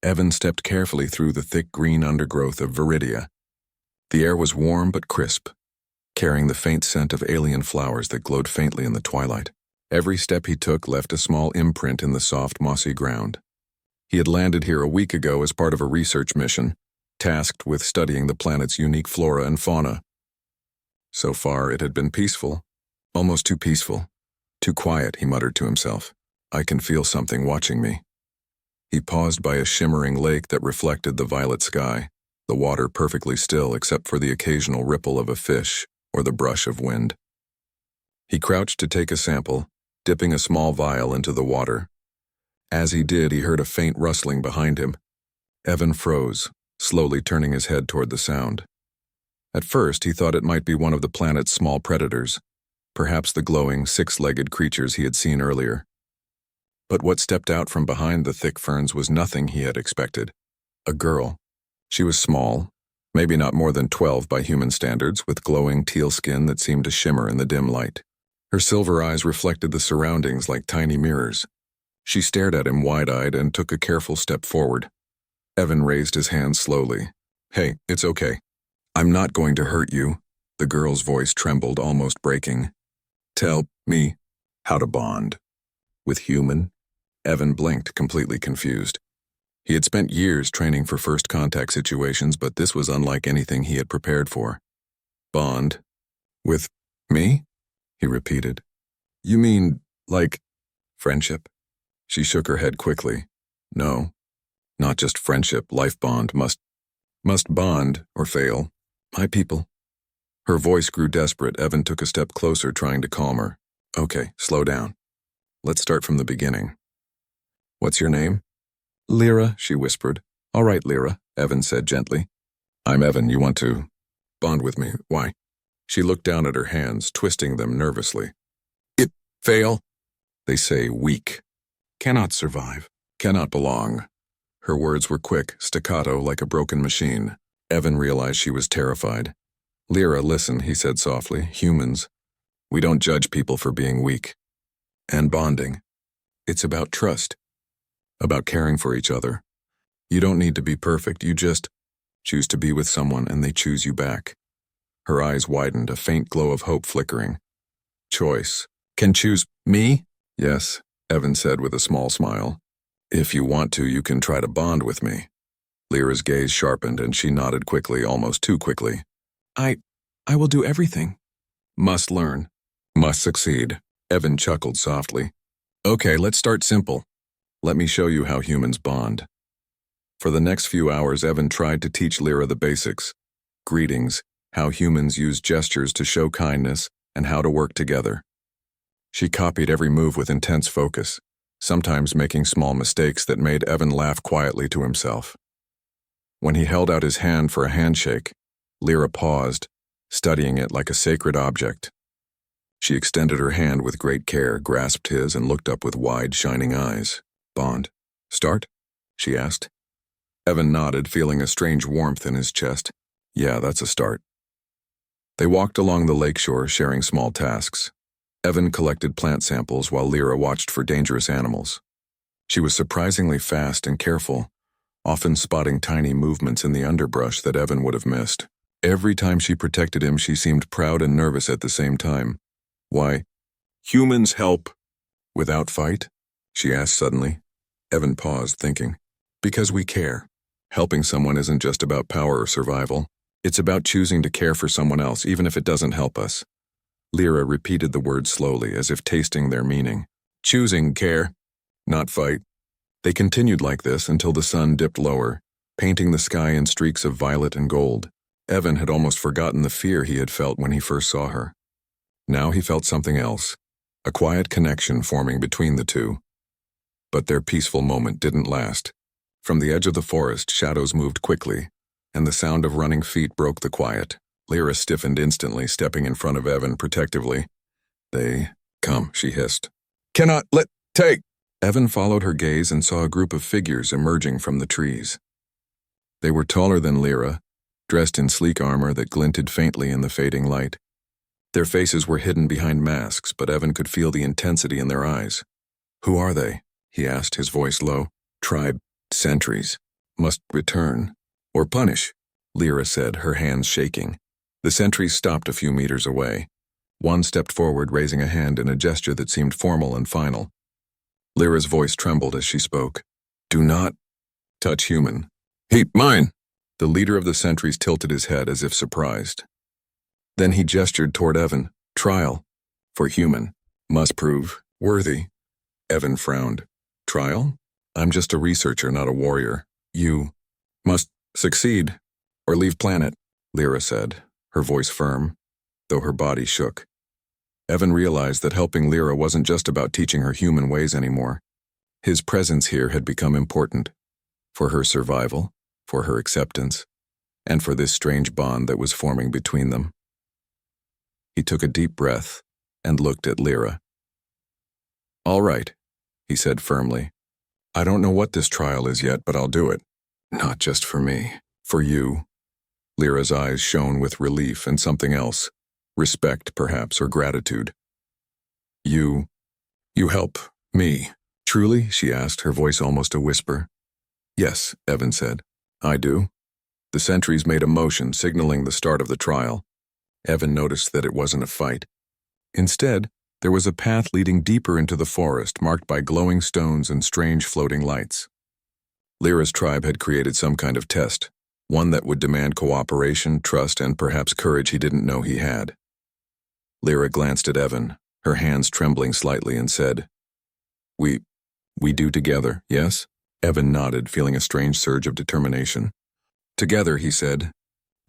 Evan stepped carefully through the thick green undergrowth of viridia. The air was warm but crisp, carrying the faint scent of alien flowers that glowed faintly in the twilight. Every step he took left a small imprint in the soft, mossy ground. He had landed here a week ago as part of a research mission, tasked with studying the planet's unique flora and fauna. So far, it had been peaceful. Almost too peaceful. Too quiet, he muttered to himself. I can feel something watching me. He paused by a shimmering lake that reflected the violet sky, the water perfectly still except for the occasional ripple of a fish or the brush of wind. He crouched to take a sample, dipping a small vial into the water. As he did, he heard a faint rustling behind him. Evan froze, slowly turning his head toward the sound. At first, he thought it might be one of the planet's small predators, perhaps the glowing, six-legged creatures he had seen earlier. But what stepped out from behind the thick ferns was nothing he had expected. A girl. She was small, maybe not more than 12 by human standards, with glowing teal skin that seemed to shimmer in the dim light. Her silver eyes reflected the surroundings like tiny mirrors. She stared at him wide-eyed and took a careful step forward. Evan raised his hand slowly. Hey, it's okay. I'm not going to hurt you. The girl's voice trembled, almost breaking. Tell me how to bond. With human? Evan blinked, completely confused. He had spent years training for first contact situations, but this was unlike anything he had prepared for. Bond? With me? He repeated. You mean, like, friendship? She shook her head quickly. No, not just friendship. Life bond must bond or fail. My people. Her voice grew desperate. Evan took a step closer, trying to calm her. Okay, slow down. Let's start from the beginning. What's your name? Lyra, she whispered. All right, Lyra, Evan said gently. I'm Evan. You want to bond with me? Why? She looked down at her hands, twisting them nervously. It fail? They say weak. Cannot survive. Cannot belong. Her words were quick, staccato like a broken machine. Evan realized she was terrified. Lyra, listen, he said softly. Humans. We don't judge people for being weak. And bonding. It's about trust. About caring for each other. You don't need to be perfect, you just choose to be with someone and they choose you back. Her eyes widened, a faint glow of hope flickering. Choice. Can choose me? Yes, Evan said with a small smile. If you want to, you can try to bond with me. Lyra's gaze sharpened and she nodded quickly, almost too quickly. I will do everything. Must learn. Must succeed. Evan chuckled softly. Okay, let's start simple. Let me show you how humans bond. For the next few hours, Evan tried to teach Lyra the basics. Greetings, how humans use gestures to show kindness, and how to work together. She copied every move with intense focus, sometimes making small mistakes that made Evan laugh quietly to himself. When he held out his hand for a handshake, Lyra paused, studying it like a sacred object. She extended her hand with great care, grasped his, and looked up with wide, shining eyes. Bond. Start? She asked. Evan nodded, feeling a strange warmth in his chest. Yeah, that's a start. They walked along the lakeshore, sharing small tasks. Evan collected plant samples while Lyra watched for dangerous animals. She was surprisingly fast and careful, often spotting tiny movements in the underbrush that Evan would have missed. Every time she protected him, she seemed proud and nervous at the same time. Why? Humans help. Without fight? She asked suddenly. Evan paused, thinking. Because we care. Helping someone isn't just about power or survival. It's about choosing to care for someone else, even if it doesn't help us. Lyra repeated the words slowly, as if tasting their meaning. Choosing care, not fight. They continued like this until the sun dipped lower, painting the sky in streaks of violet and gold. Evan had almost forgotten the fear he had felt when he first saw her. Now he felt something else, a quiet connection forming between the two. But their peaceful moment didn't last. From the edge of the forest, shadows moved quickly, and the sound of running feet broke the quiet. Lyra stiffened instantly, stepping in front of Evan protectively. They come, she hissed. Cannot take. Evan followed her gaze and saw a group of figures emerging from the trees. They were taller than Lyra, dressed in sleek armor that glinted faintly in the fading light. Their faces were hidden behind masks, but Evan could feel the intensity in their eyes. Who are they? He asked, his voice low. Tribe, sentries. Must return. Or punish, Lyra said, her hands shaking. The sentries stopped a few meters away. One stepped forward, raising a hand in a gesture that seemed formal and final. Lyra's voice trembled as she spoke. Do not touch human. He, mine! The leader of the sentries tilted his head as if surprised. Then he gestured toward Evan. Trial. For human. Must prove worthy. Evan frowned. Trial? I'm just a researcher, not a warrior. You must succeed or leave planet, Lyra said, her voice firm, though her body shook. Evan realized that helping Lyra wasn't just about teaching her human ways anymore. His presence here had become important. For her survival, for her acceptance, and for this strange bond that was forming between them. He took a deep breath and looked at Lyra. All right, he said firmly. I don't know what this trial is yet, but I'll do it. Not just for me, for you. Lyra's eyes shone with relief and something else. Respect, perhaps, or gratitude. You help me. Truly, she asked, her voice almost a whisper. Yes, Evan said. I do. The sentries made a motion, signaling the start of the trial. Evan noticed that it wasn't a fight. Instead, there was a path leading deeper into the forest, marked by glowing stones and strange floating lights. Lyra's tribe had created some kind of test, one that would demand cooperation, trust, and perhaps courage he didn't know he had. Lyra glanced at Evan, her hands trembling slightly, and said, We do together, yes? Evan nodded, feeling a strange surge of determination. Together, he said,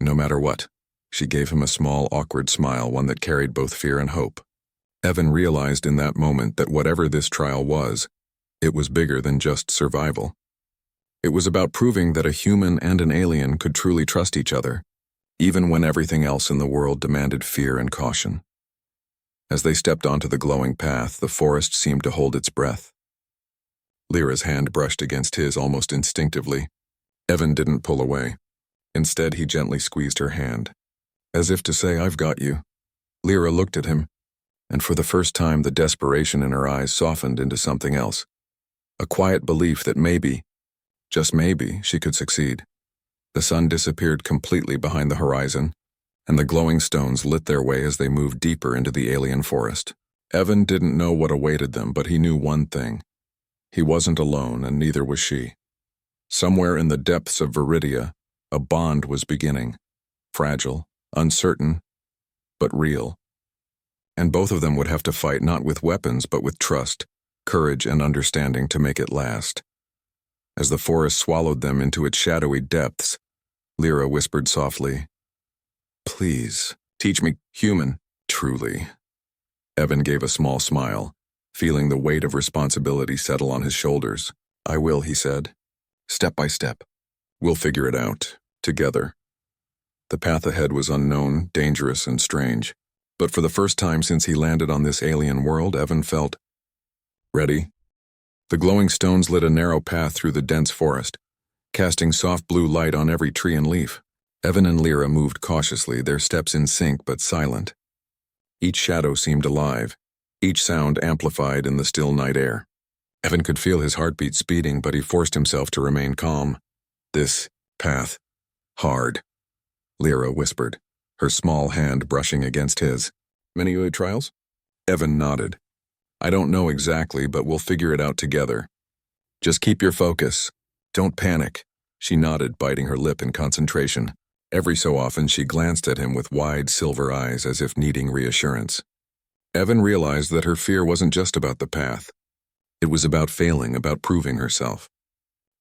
no matter what. She gave him a small, awkward smile, one that carried both fear and hope. Evan realized in that moment that whatever this trial was, it was bigger than just survival. It was about proving that a human and an alien could truly trust each other, even when everything else in the world demanded fear and caution. As they stepped onto the glowing path, the forest seemed to hold its breath. Lyra's hand brushed against his almost instinctively. Evan didn't pull away. Instead, he gently squeezed her hand. As if to say, I've got you. Lyra looked at him, and for the first time the desperation in her eyes softened into something else. A quiet belief that maybe, just maybe, she could succeed. The sun disappeared completely behind the horizon, and the glowing stones lit their way as they moved deeper into the alien forest. Evan didn't know what awaited them, but he knew one thing. He wasn't alone, and neither was she. Somewhere in the depths of Viridia, a bond was beginning. Fragile, uncertain, but real. And both of them would have to fight not with weapons, but with trust, courage, and understanding to make it last. As the forest swallowed them into its shadowy depths, Lyra whispered softly, Please, teach me human, truly. Evan gave a small smile, feeling the weight of responsibility settle on his shoulders. I will, he said. Step by step. We'll figure it out, together. The path ahead was unknown, dangerous, and strange. But for the first time since he landed on this alien world, Evan felt ready. The glowing stones lit a narrow path through the dense forest, casting soft blue light on every tree and leaf. Evan and Lyra moved cautiously, their steps in sync but silent. Each shadow seemed alive, each sound amplified in the still night air. Evan could feel his heartbeat speeding, but he forced himself to remain calm. This path, hard, Lyra whispered, her small hand brushing against his. Many trials? Evan nodded. I don't know exactly, but we'll figure it out together. Just keep your focus. Don't panic. She nodded, biting her lip in concentration. Every so often she glanced at him with wide silver eyes as if needing reassurance. Evan realized that her fear wasn't just about the path. It was about failing, about proving herself.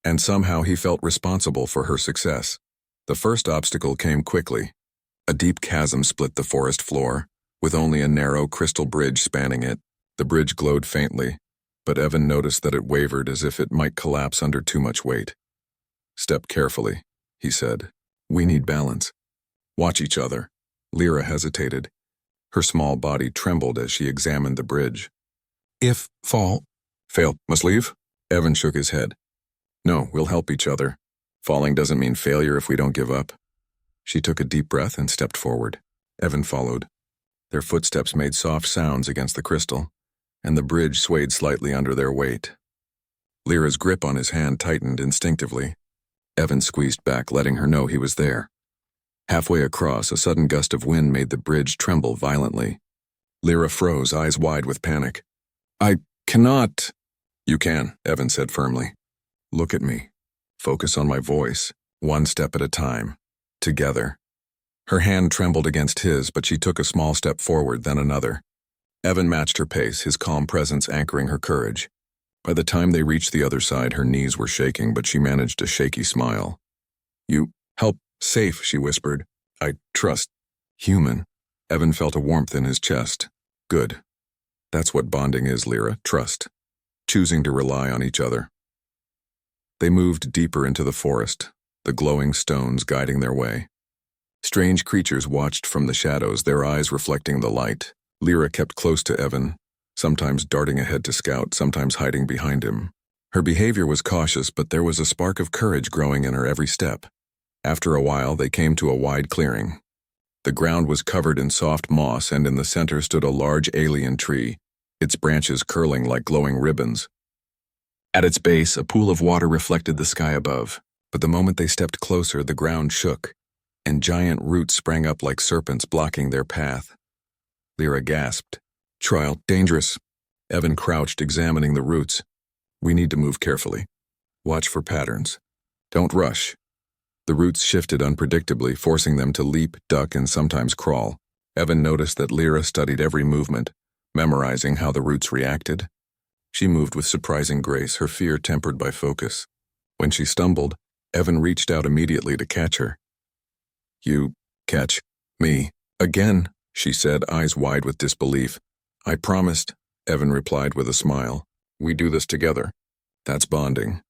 And somehow he felt responsible for her success. The first obstacle came quickly. A deep chasm split the forest floor, with only a narrow crystal bridge spanning it. The bridge glowed faintly, but Evan noticed that it wavered as if it might collapse under too much weight. Step carefully, he said. We need balance. Watch each other. Lyra hesitated. Her small body trembled as she examined the bridge. If fail, must leave? Evan shook his head. No, we'll help each other. Falling doesn't mean failure if we don't give up. She took a deep breath and stepped forward. Evan followed. Their footsteps made soft sounds against the crystal, and the bridge swayed slightly under their weight. Lyra's grip on his hand tightened instinctively. Evan squeezed back, letting her know he was there. Halfway across, a sudden gust of wind made the bridge tremble violently. Lyra froze, eyes wide with panic. I cannot. You can, Evan said firmly. Look at me. Focus on my voice, one step at a time. Together. Her hand trembled against his, but she took a small step forward, then another. Evan matched her pace, his calm presence anchoring her courage. By the time they reached the other side, her knees were shaking, but she managed a shaky smile. You help safe, she whispered. I trust. Human. Evan felt a warmth in his chest. Good. That's what bonding is, Lyra, trust. Choosing to rely on each other. They moved deeper into the forest, the glowing stones guiding their way. Strange creatures watched from the shadows, their eyes reflecting the light. Lyra kept close to Evan, sometimes darting ahead to scout, sometimes hiding behind him. Her behavior was cautious, but there was a spark of courage growing in her every step. After a while, they came to a wide clearing. The ground was covered in soft moss, and in the center stood a large alien tree, its branches curling like glowing ribbons. At its base, a pool of water reflected the sky above, but the moment they stepped closer, the ground shook, and giant roots sprang up like serpents blocking their path. Lyra gasped. Trial, dangerous. Evan crouched, examining the roots. We need to move carefully. Watch for patterns. Don't rush. The roots shifted unpredictably, forcing them to leap, duck, and sometimes crawl. Evan noticed that Lyra studied every movement, memorizing how the roots reacted. She moved with surprising grace, her fear tempered by focus. When she stumbled, Evan reached out immediately to catch her. You catch me again, she said, eyes wide with disbelief. I promised, Evan replied with a smile. We do this together. That's bonding.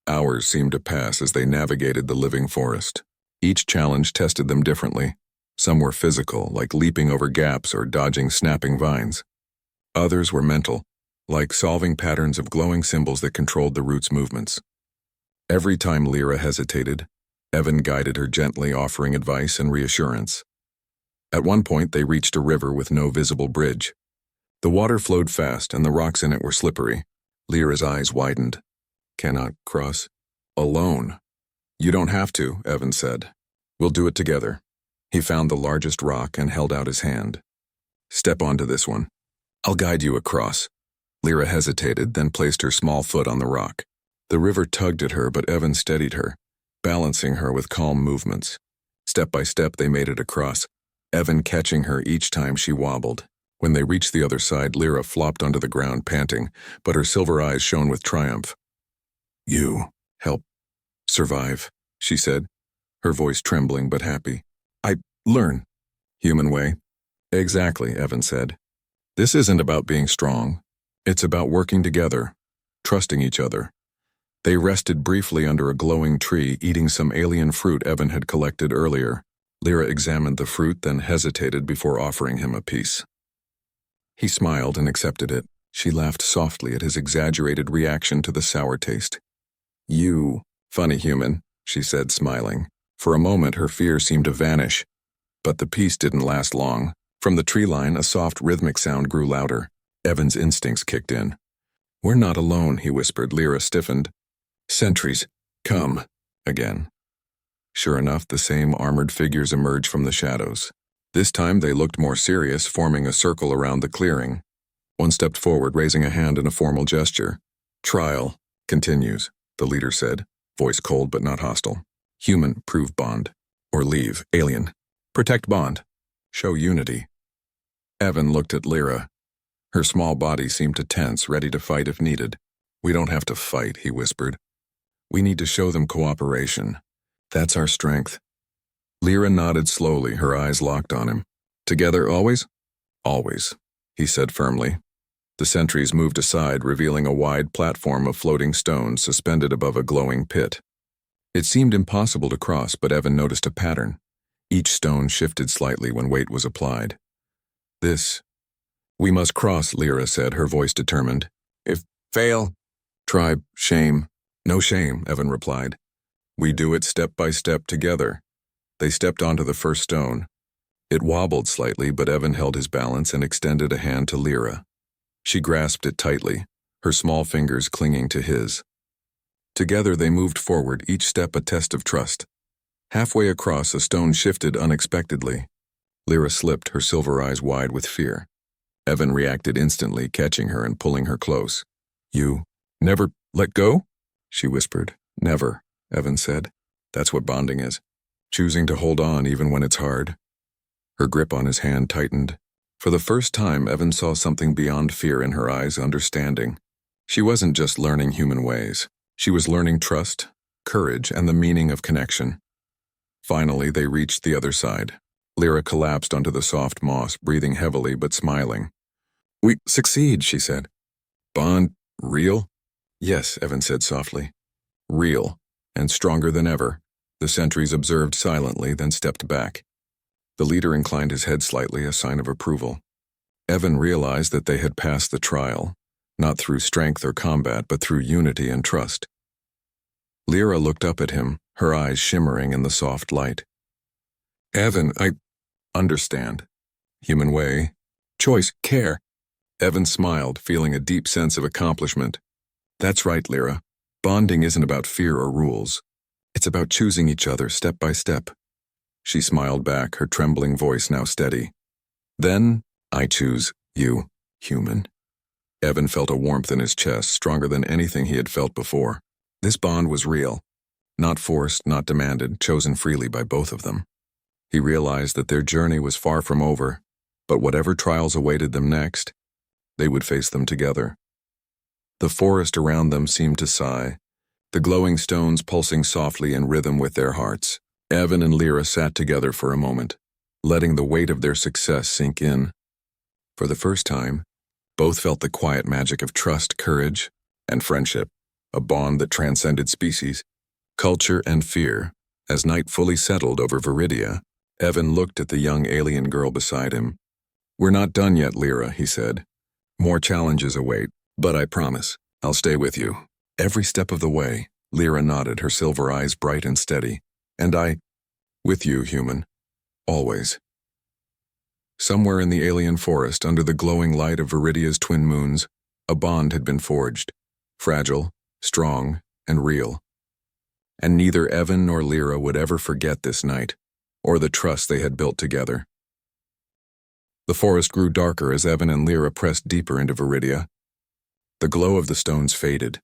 Hours seemed to pass as they navigated the living forest. Each challenge tested them differently. Some were physical, like leaping over gaps or dodging snapping vines. Others were mental, like solving patterns of glowing symbols that controlled the roots' movements. Every time Lyra hesitated, Evan guided her gently, offering advice and reassurance. At one point, they reached a river with no visible bridge. The water flowed fast, and the rocks in it were slippery. Lyra's eyes widened. Cannot cross. Alone. You don't have to, Evan said. We'll do it together. He found the largest rock and held out his hand. Step onto this one. I'll guide you across. Lyra hesitated, then placed her small foot on the rock. The river tugged at her, but Evan steadied her, balancing her with calm movements. Step by step, they made it across, Evan catching her each time she wobbled. When they reached the other side, Lyra flopped onto the ground, panting, but her silver eyes shone with triumph. You help survive, she said, her voice trembling but happy. I learn. Human way. Exactly, Evan said. This isn't about being strong. It's about working together, trusting each other. They rested briefly under a glowing tree, eating some alien fruit Evan had collected earlier. Lyra examined the fruit, then hesitated before offering him a piece. He smiled and accepted it. She laughed softly at his exaggerated reaction to the sour taste. You, funny human, she said, smiling. For a moment, her fear seemed to vanish. But the peace didn't last long. From the tree line, a soft rhythmic sound grew louder. Evan's instincts kicked in. We're not alone, he whispered. Lyra stiffened. Sentries, come. Again. Sure enough, the same armored figures emerged from the shadows. This time they looked more serious, forming a circle around the clearing. One stepped forward, raising a hand in a formal gesture. Trial continues, the leader said, voice cold but not hostile. Human, prove bond. Or leave, alien. Protect bond. Show unity. Evan looked at Lyra. Her small body seemed to tense, ready to fight if needed. We don't have to fight, he whispered. We need to show them cooperation. That's our strength. Lyra nodded slowly, her eyes locked on him. Together always? Always, he said firmly. The sentries moved aside, revealing a wide platform of floating stones suspended above a glowing pit. It seemed impossible to cross, but Evan noticed a pattern. Each stone shifted slightly when weight was applied. We must cross, Lyra said, her voice determined. If fail, tribe, shame. No shame, Evan replied. We do it step by step together. They stepped onto the first stone. It wobbled slightly, but Evan held his balance and extended a hand to Lyra. She grasped it tightly, her small fingers clinging to his. Together they moved forward, each step a test of trust. Halfway across, a stone shifted unexpectedly. Lyra slipped, her silver eyes wide with fear. Evan reacted instantly, catching her and pulling her close. "You never let go?" she whispered. "Never," Evan said. "That's what bonding is. Choosing to hold on even when it's hard." Her grip on his hand tightened. For the first time, Evan saw something beyond fear in her eyes, understanding. She wasn't just learning human ways. She was learning trust, courage, and the meaning of connection. Finally, they reached the other side. Lyra collapsed onto the soft moss, breathing heavily but smiling. "We succeed," she said. "Bond, real?" "Yes," Evan said softly. "Real, and stronger than ever." The sentries observed silently, then stepped back. The leader inclined his head slightly, a sign of approval. Evan realized that they had passed the trial, not through strength or combat, but through unity and trust. Lyra looked up at him, her eyes shimmering in the soft light. "Evan, I understand. Human way. Choice. Care." Evan smiled, feeling a deep sense of accomplishment. "That's right, Lyra. Bonding isn't about fear or rules. It's about choosing each other step by step." She smiled back, her trembling voice now steady. "Then, I choose you, human." Evan felt a warmth in his chest, stronger than anything he had felt before. This bond was real. Not forced, not demanded, chosen freely by both of them. He realized that their journey was far from over, but whatever trials awaited them next, they would face them together. The forest around them seemed to sigh, the glowing stones pulsing softly in rhythm with their hearts. Evan and Lyra sat together for a moment, letting the weight of their success sink in. For the first time, both felt the quiet magic of trust, courage, and friendship, a bond that transcended species, culture, and fear. As night fully settled over Viridia, Evan looked at the young alien girl beside him. "We're not done yet, Lyra," he said. "More challenges await, but I promise, I'll stay with you. Every step of the way." Lyra nodded, her silver eyes bright and steady. "And with you, human. Always." Somewhere in the alien forest, under the glowing light of Viridia's twin moons, a bond had been forged. Fragile, strong, and real. And neither Evan nor Lyra would ever forget this night, or the trust they had built together. The forest grew darker as Evan and Lyra pressed deeper into Viridia. The glow of the stones faded,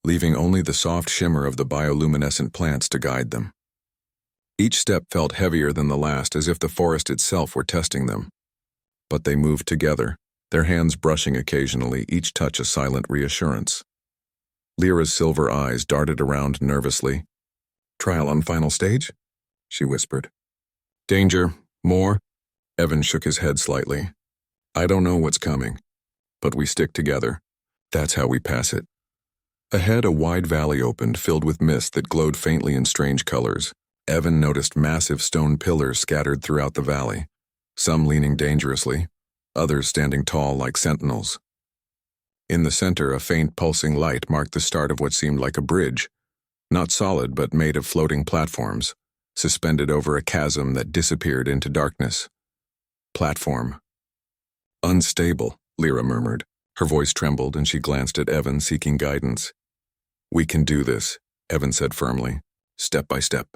leaving only the soft shimmer of the bioluminescent plants to guide them. Each step felt heavier than the last, as if the forest itself were testing them. But they moved together, their hands brushing occasionally, each touch a silent reassurance. Lyra's silver eyes darted around nervously. "Trial on final stage?" she whispered. "Danger. More?" Evan shook his head slightly. "I don't know what's coming, but we stick together. That's how we pass it." Ahead, a wide valley opened, filled with mist that glowed faintly in strange colors. Evan noticed massive stone pillars scattered throughout the valley, some leaning dangerously, others standing tall like sentinels. In the center, a faint pulsing light marked the start of what seemed like a bridge, not solid but made of floating platforms, suspended over a chasm that disappeared into darkness. Platform. "Unstable," Lyra murmured. Her voice trembled and she glanced at Evan, seeking guidance. "We can do this," Evan said firmly, "step by step.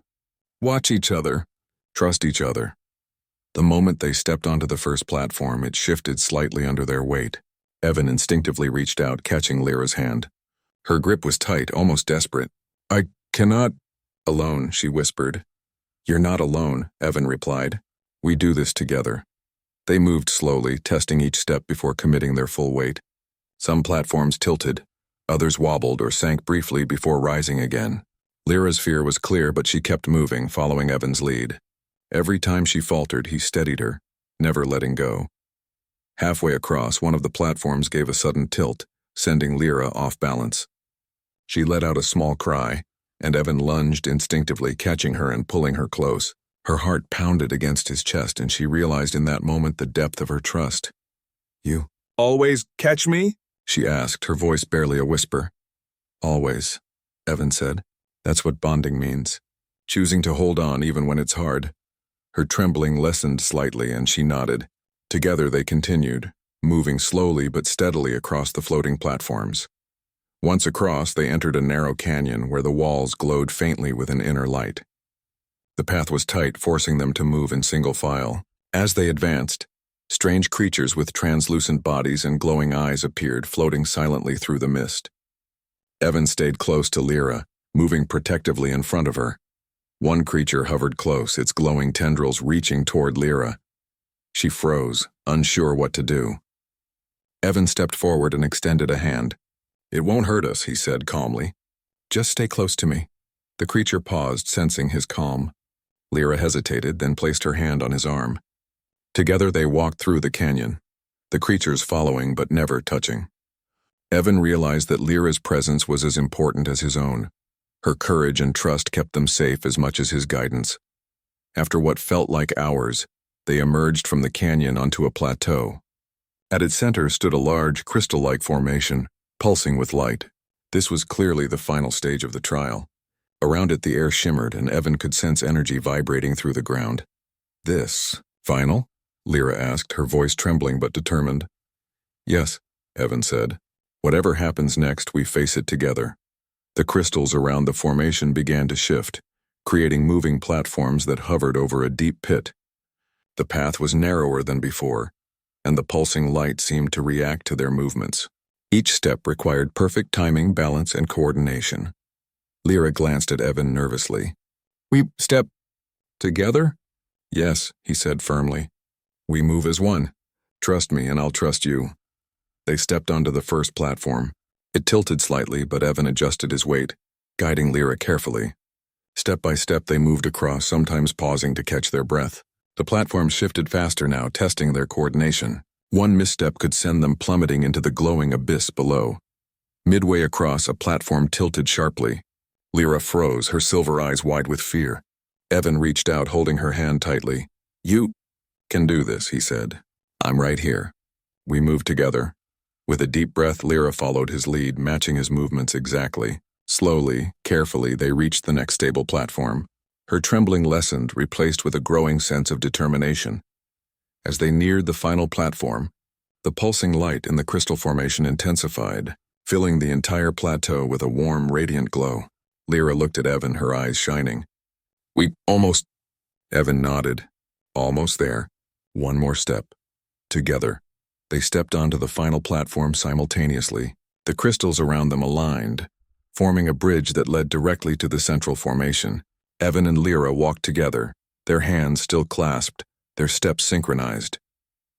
Watch each other. Trust each other." The moment they stepped onto the first platform, it shifted slightly under their weight. Evan instinctively reached out, catching Lyra's hand. Her grip was tight, almost desperate. "I cannot." "Alone," she whispered. "You're not alone," Evan replied. "We do this together." They moved slowly, testing each step before committing their full weight. Some platforms tilted, others wobbled or sank briefly before rising again. Lyra's fear was clear, but she kept moving, following Evan's lead. Every time she faltered, he steadied her, never letting go. Halfway across, one of the platforms gave a sudden tilt, sending Lyra off balance. She let out a small cry, and Evan lunged instinctively, catching her and pulling her close. Her heart pounded against his chest, and she realized in that moment the depth of her trust. "You always catch me?" she asked, her voice barely a whisper. "Always," Evan said. "That's what bonding means. Choosing to hold on even when it's hard." Her trembling lessened slightly, and she nodded. Together they continued, moving slowly but steadily across the floating platforms. Once across, they entered a narrow canyon where the walls glowed faintly with an inner light. The path was tight, forcing them to move in single file. As they advanced, strange creatures with translucent bodies and glowing eyes appeared, floating silently through the mist. Evan stayed close to Lyra, moving protectively in front of her. One creature hovered close, its glowing tendrils reaching toward Lyra. She froze, unsure what to do. Evan stepped forward and extended a hand. "It won't hurt us," he said calmly. "Just stay close to me." The creature paused, sensing his calm. Lyra hesitated, then placed her hand on his arm. Together they walked through the canyon, the creatures following but never touching. Evan realized that Lyra's presence was as important as his own. Her courage and trust kept them safe as much as his guidance. After what felt like hours, they emerged from the canyon onto a plateau. At its center stood a large, crystal-like formation, pulsing with light. This was clearly the final stage of the trial. Around it the air shimmered, and Evan could sense energy vibrating through the ground. "This final?" Lyra asked, her voice trembling but determined. "Yes," Evan said. "Whatever happens next, we face it together." The crystals around the formation began to shift, creating moving platforms that hovered over a deep pit. The path was narrower than before, and the pulsing light seemed to react to their movements. Each step required perfect timing, balance, and coordination. Lyra glanced at Evan nervously. "We step together?" "Yes," he said firmly. "We move as one. Trust me, and I'll trust you." They stepped onto the first platform. It tilted slightly, but Evan adjusted his weight, guiding Lyra carefully. Step by step they moved across, sometimes pausing to catch their breath. The platform shifted faster now, testing their coordination. One misstep could send them plummeting into the glowing abyss below. Midway across, a platform tilted sharply. Lyra froze, her silver eyes wide with fear. Evan reached out, holding her hand tightly. "You can do this," he said. "I'm right here." We moved together. With a deep breath, Lyra followed his lead, matching his movements exactly. Slowly, carefully, they reached the next stable platform. Her trembling lessened, replaced with a growing sense of determination. As they neared the final platform, the pulsing light in the crystal formation intensified, filling the entire plateau with a warm, radiant glow. Lyra looked at Evan, her eyes shining. "We almost—" Evan nodded. "Almost there. One more step." Together, they stepped onto the final platform simultaneously. The crystals around them aligned, forming a bridge that led directly to the central formation. Evan and Lyra walked together, their hands still clasped, their steps synchronized.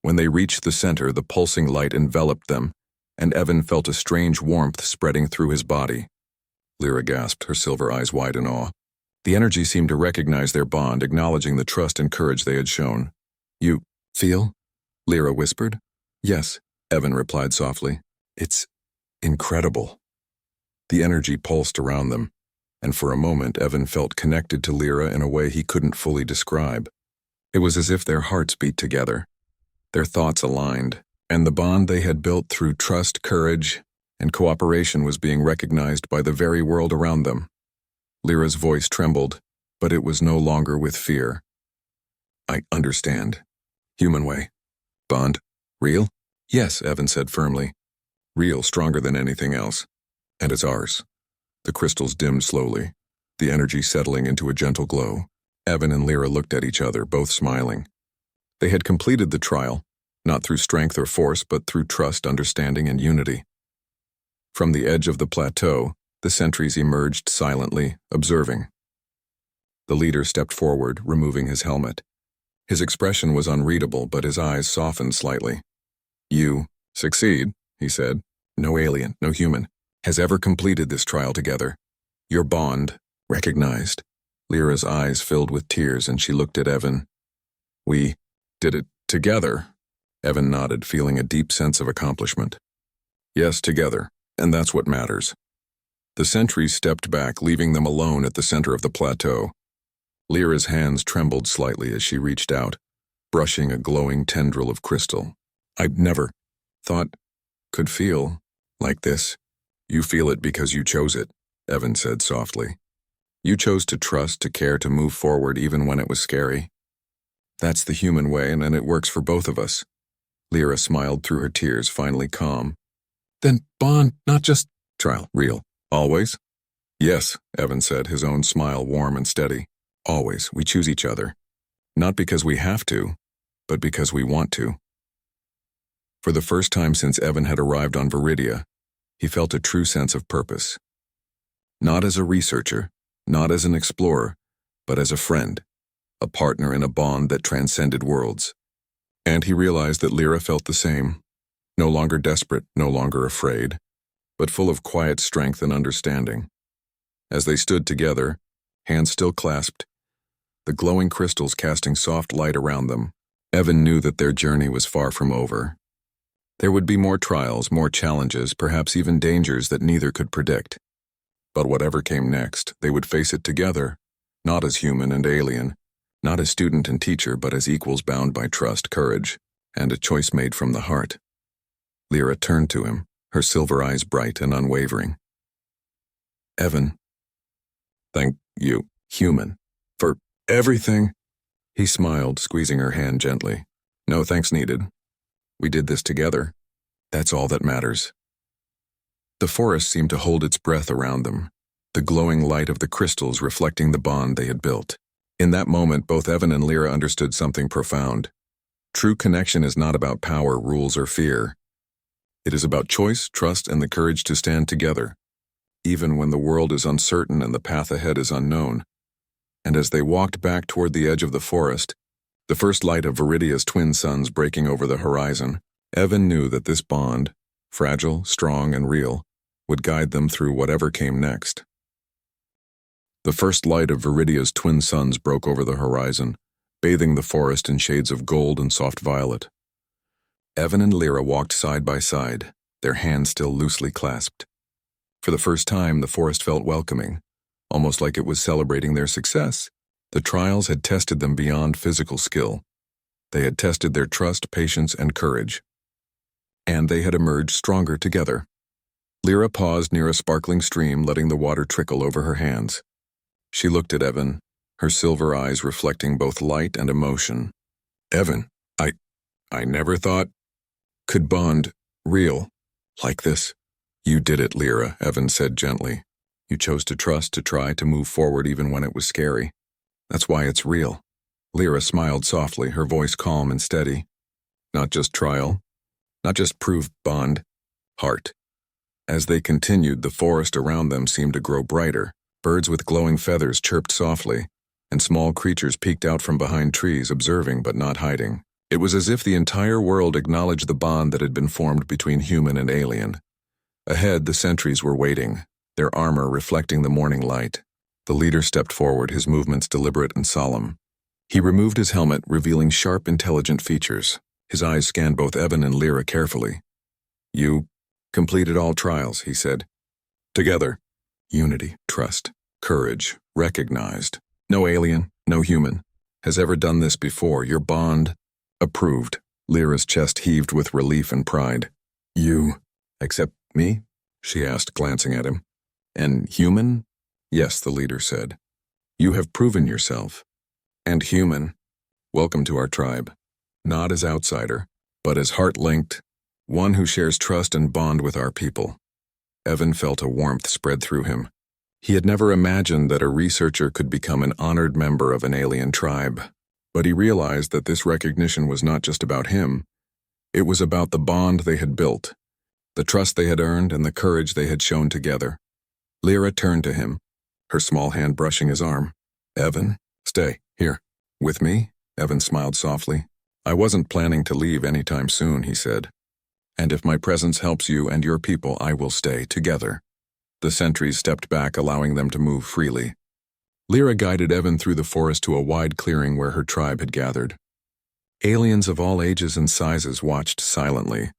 When they reached the center, the pulsing light enveloped them, and Evan felt a strange warmth spreading through his body. Lyra gasped, her silver eyes wide in awe. The energy seemed to recognize their bond, acknowledging the trust and courage they had shown. "You feel?" Lyra whispered. "Yes," Evan replied softly. "It's incredible." The energy pulsed around them, and for a moment Evan felt connected to Lyra in a way he couldn't fully describe. It was as if their hearts beat together, their thoughts aligned, and the bond they had built through trust, courage, and cooperation was being recognized by the very world around them. Lyra's voice trembled, but it was no longer with fear. "I understand. Human way. Bond. Real?" "Yes," Evan said firmly. "Real, stronger than anything else. And it's ours." The crystals dimmed slowly, the energy settling into a gentle glow. Evan and Lyra looked at each other, both smiling. They had completed the trial, not through strength or force, but through trust, understanding, and unity. From the edge of the plateau, the sentries emerged silently, observing. The leader stepped forward, removing his helmet. His expression was unreadable, but his eyes softened slightly. "You succeed," he said. "No alien, no human, has ever completed this trial together. Your bond, recognized." Lyra's eyes filled with tears, and she looked at Evan. "We did it together." Evan nodded, feeling a deep sense of accomplishment. "Yes, together, and that's what matters." The sentries stepped back, leaving them alone at the center of the plateau. Lyra's hands trembled slightly as she reached out, brushing a glowing tendril of crystal. "I never thought could feel like this." "You feel it because you chose it," Evan said softly. "You chose to trust, to care, to move forward even when it was scary. That's the human way, and it works for both of us." Lyra smiled through her tears, finally calm. "Then bond, not just Trial. Real. Always? Yes, Evan said, his own smile warm and steady. Always. We choose each other. Not because we have to, but because we want to. For the first time since Evan had arrived on Viridia, he felt a true sense of purpose. Not as a researcher, not as an explorer, but as a friend, a partner in a bond that transcended worlds. And he realized that Lyra felt the same, no longer desperate, no longer afraid, but full of quiet strength and understanding. As they stood together, hands still clasped, the glowing crystals casting soft light around them, Evan knew that their journey was far from over. There would be more trials, more challenges, perhaps even dangers that neither could predict. But whatever came next, they would face it together, not as human and alien, not as student and teacher, but as equals bound by trust, courage, and a choice made from the heart. Lyra turned to him, her silver eyes bright and unwavering. Evan, thank you, human, for everything. He smiled, squeezing her hand gently. No thanks needed. We did this together. That's all that matters. The forest seemed to hold its breath around them, the glowing light of the crystals reflecting the bond they had built. In that moment, both Evan and Lyra understood something profound. True connection is not about power, rules, or fear. It is about choice, trust, and the courage to stand together, even when the world is uncertain and the path ahead is unknown. And as they walked back toward the edge of the forest, the first light of Viridia's twin suns breaking over the horizon, Evan knew that this bond, fragile, strong, and real, would guide them through whatever came next. The first light of Viridia's twin suns broke over the horizon, bathing the forest in shades of gold and soft violet. Evan and Lyra walked side by side, their hands still loosely clasped. For the first time, the forest felt welcoming, almost like it was celebrating their success. The trials had tested them beyond physical skill. They had tested their trust, patience, and courage. And they had emerged stronger together. Lyra paused near a sparkling stream, letting the water trickle over her hands. She looked at Evan, her silver eyes reflecting both light and emotion. Evan, I never thought could bond real like this. You did it, Lyra, Evan said gently. You chose to trust, to try, to move forward even when it was scary. That's why it's real. Lyra smiled softly, her voice calm and steady. Not just trial, not just proved bond, heart. As they continued, the forest around them seemed to grow brighter. Birds with glowing feathers chirped softly, and small creatures peeked out from behind trees, observing but not hiding. It was as if the entire world acknowledged the bond that had been formed between human and alien. Ahead, the sentries were waiting, their armor reflecting the morning light. The leader stepped forward, his movements deliberate and solemn. He removed his helmet, revealing sharp, intelligent features. His eyes scanned both Evan and Lyra carefully. You completed all trials, he said. Together. Unity, trust, courage, recognized. No alien, no human, has ever done this before. Your bond, approved. Lyra's chest heaved with relief and pride. You accept me? She asked, glancing at him. And human? Yes, the leader said. You have proven yourself. And human, welcome to our tribe. Not as outsider, but as heart-linked, one who shares trust and bond with our people. Evan felt a warmth spread through him. He had never imagined that a researcher could become an honored member of an alien tribe. But he realized that this recognition was not just about him. It was about the bond they had built, the trust they had earned, and the courage they had shown together. Lyra turned to him, her small hand brushing his arm. Evan, stay, here. With me? Evan smiled softly. I wasn't planning to leave anytime soon, he said. And if my presence helps you and your people, I will stay together. The sentries stepped back, allowing them to move freely. Lyra guided Evan through the forest to a wide clearing where her tribe had gathered. Aliens of all ages and sizes watched silently,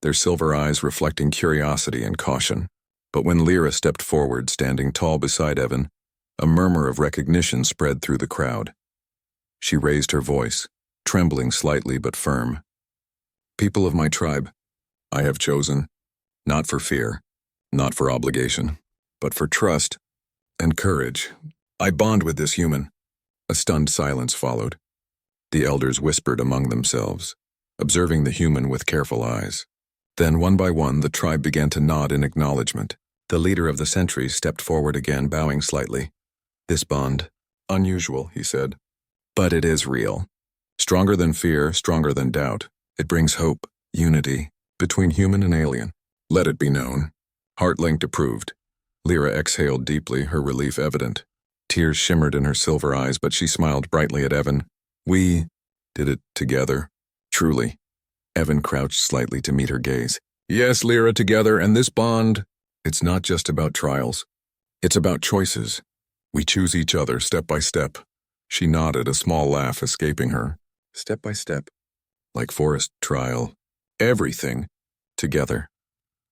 their silver eyes reflecting curiosity and caution. But when Lyra stepped forward, standing tall beside Evan, a murmur of recognition spread through the crowd. She raised her voice, trembling slightly but firm. People of my tribe, I have chosen, not for fear, not for obligation, but for trust and courage. I bond with this human. A stunned silence followed. The elders whispered among themselves, observing the human with careful eyes. Then, one by one, the tribe began to nod in acknowledgement. The leader of the sentries stepped forward again, bowing slightly. This bond. Unusual, he said. But it is real. Stronger than fear, stronger than doubt. It brings hope, unity, between human and alien. Let it be known. Heart-linked approved. Lyra exhaled deeply, her relief evident. Tears shimmered in her silver eyes, but she smiled brightly at Evan. We did it together. Truly. Evan crouched slightly to meet her gaze. Yes, Lyra, together, and this bond, it's not just about trials. It's about choices. We choose each other step by step. She nodded, a small laugh escaping her. Step by step. Like forest trial. Everything. Together.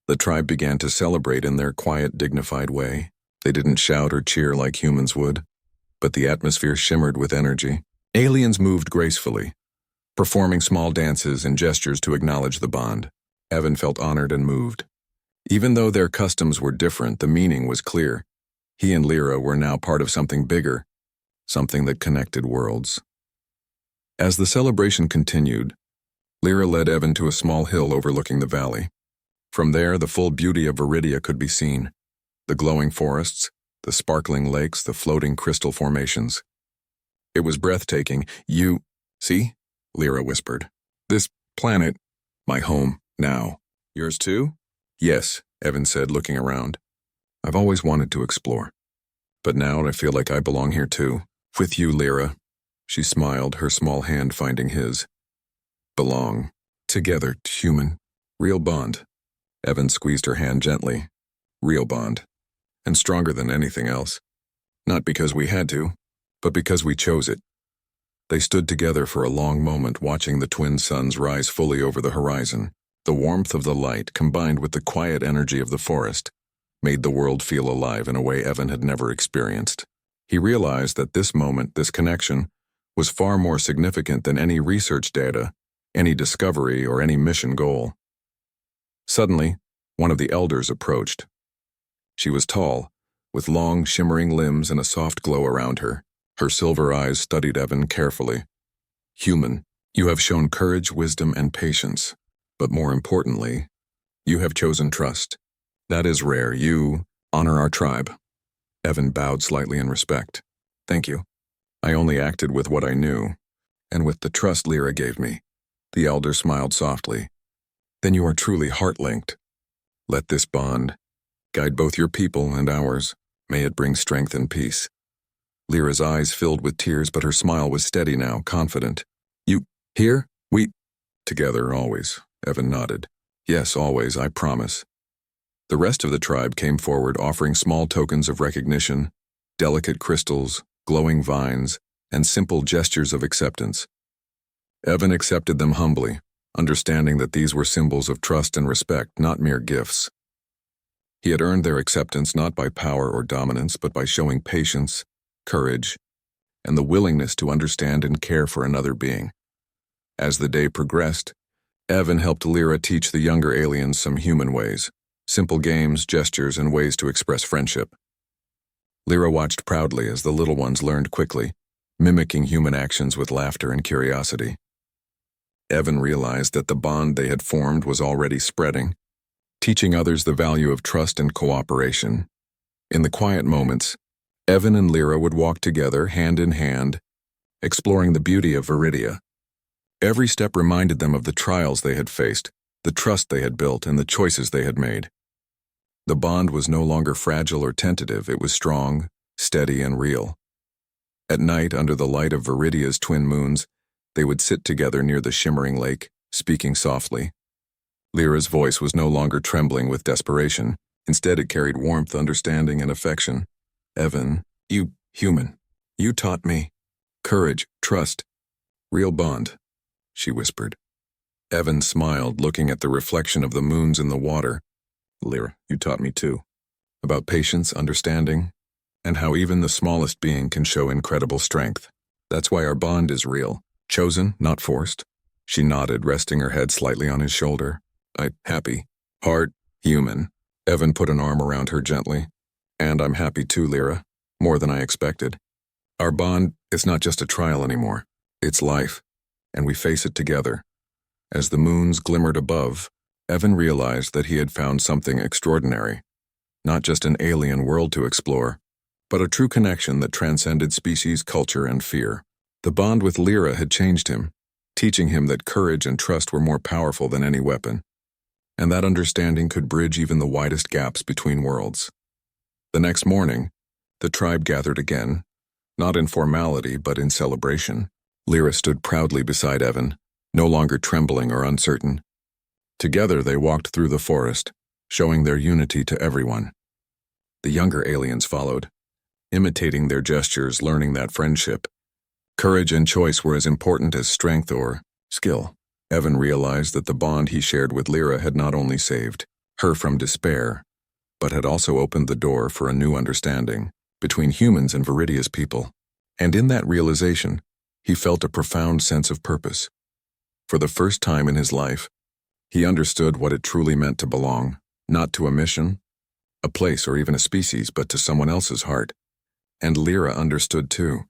The tribe began to celebrate in their quiet, dignified way. They didn't shout or cheer like humans would, but the atmosphere shimmered with energy. Aliens moved gracefully, performing small dances and gestures to acknowledge the bond. Evan felt honored and moved. Even though their customs were different, the meaning was clear. He and Lyra were now part of something bigger, something that connected worlds. As the celebration continued, Lyra led Evan to a small hill overlooking the valley. From there, the full beauty of Viridia could be seen. The glowing forests, the sparkling lakes, the floating crystal formations. It was breathtaking. You, see? Lyra whispered. This planet, my home, now. Yours too? Yes, Evan said, looking around. I've always wanted to explore. But now I feel like I belong here too. With you, Lyra. She smiled, her small hand finding his. Belong. Together, human. Real bond. Evan squeezed her hand gently. Real bond. And stronger than anything else. Not because we had to, but because we chose it. They stood together for a long moment, watching the twin suns rise fully over the horizon. The warmth of the light, combined with the quiet energy of the forest, made the world feel alive in a way Evan had never experienced. He realized that this moment, this connection, was far more significant than any research data, any discovery, or any mission goal. Suddenly, one of the elders approached. She was tall, with long, shimmering limbs and a soft glow around her. Her silver eyes studied Evan carefully. Human, you have shown courage, wisdom, and patience. But more importantly, you have chosen trust. That is rare. You honor our tribe. Evan bowed slightly in respect. Thank you. I only acted with what I knew, and with the trust Lyra gave me. The elder smiled softly. Then you are truly heart-linked. Let this bond guide both your people and ours. May it bring strength and peace. Lyra's eyes filled with tears, but her smile was steady now, confident. You, here? We, together always, Evan nodded. Yes, always, I promise. The rest of the tribe came forward, offering small tokens of recognition, delicate crystals, glowing vines, and simple gestures of acceptance. Evan accepted them humbly, understanding that these were symbols of trust and respect, not mere gifts. He had earned their acceptance not by power or dominance, but by showing patience, courage, and the willingness to understand and care for another being. As the day progressed, Evan helped Lyra teach the younger aliens some human ways, simple games, gestures, and ways to express friendship. Lyra watched proudly as the little ones learned quickly, mimicking human actions with laughter and curiosity. Evan realized that the bond they had formed was already spreading, teaching others the value of trust and cooperation. In the quiet moments, Evan and Lyra would walk together, hand in hand, exploring the beauty of Viridia. Every step reminded them of the trials they had faced, the trust they had built, and the choices they had made. The bond was no longer fragile or tentative, it was strong, steady, and real. At night, under the light of Viridia's twin moons, they would sit together near the shimmering lake, speaking softly. Lyra's voice was no longer trembling with desperation. Instead, it carried warmth, understanding, and affection. Evan, you, human, you taught me. Courage, trust, real bond, she whispered. Evan smiled, looking at the reflection of the moons in the water. Lyra, you taught me too. About patience, understanding, and how even the smallest being can show incredible strength. That's why our bond is real. Chosen, not forced. She nodded, resting her head slightly on his shoulder. I'm happy. Heart, human. Evan put an arm around her gently. And I'm happy too, Lyra. More than I expected. Our bond is not just a trial anymore. It's life. And we face it together. As the moons glimmered above, Evan realized that he had found something extraordinary. not just an alien world to explore, but a true connection that transcended species, culture, and fear. The bond with Lyra had changed him, teaching him that courage and trust were more powerful than any weapon, and that understanding could bridge even the widest gaps between worlds. The next morning, the tribe gathered again, not in formality but in celebration. Lyra stood proudly beside Evan, no longer trembling or uncertain. Together they walked through the forest, showing their unity to everyone. The younger aliens followed, imitating their gestures, learning that friendship, courage, and choice were as important as strength or skill. Evan realized that the bond he shared with Lyra had not only saved her from despair, but had also opened the door for a new understanding between humans and Viridia's people. And in that realization, he felt a profound sense of purpose. For the first time in his life, he understood what it truly meant to belong, not to a mission, a place, or even a species, but to someone else's heart. And Lyra understood too.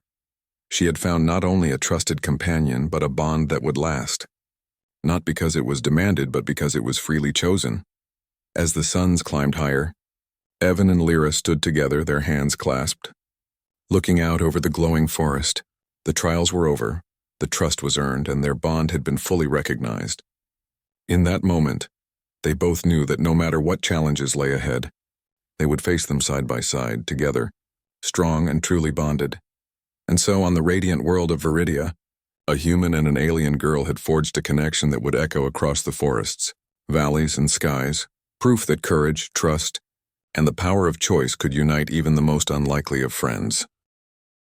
She had found not only a trusted companion, but a bond that would last. Not because it was demanded, but because it was freely chosen. As the suns climbed higher, Evan and Lyra stood together, their hands clasped. Looking out over the glowing forest, the trials were over, the trust was earned, and their bond had been fully recognized. In that moment, they both knew that no matter what challenges lay ahead, they would face them side by side, together, strong and truly bonded. And so, on the radiant world of Viridia, a human and an alien girl had forged a connection that would echo across the forests, valleys, and skies, proof that courage, trust, and the power of choice could unite even the most unlikely of friends.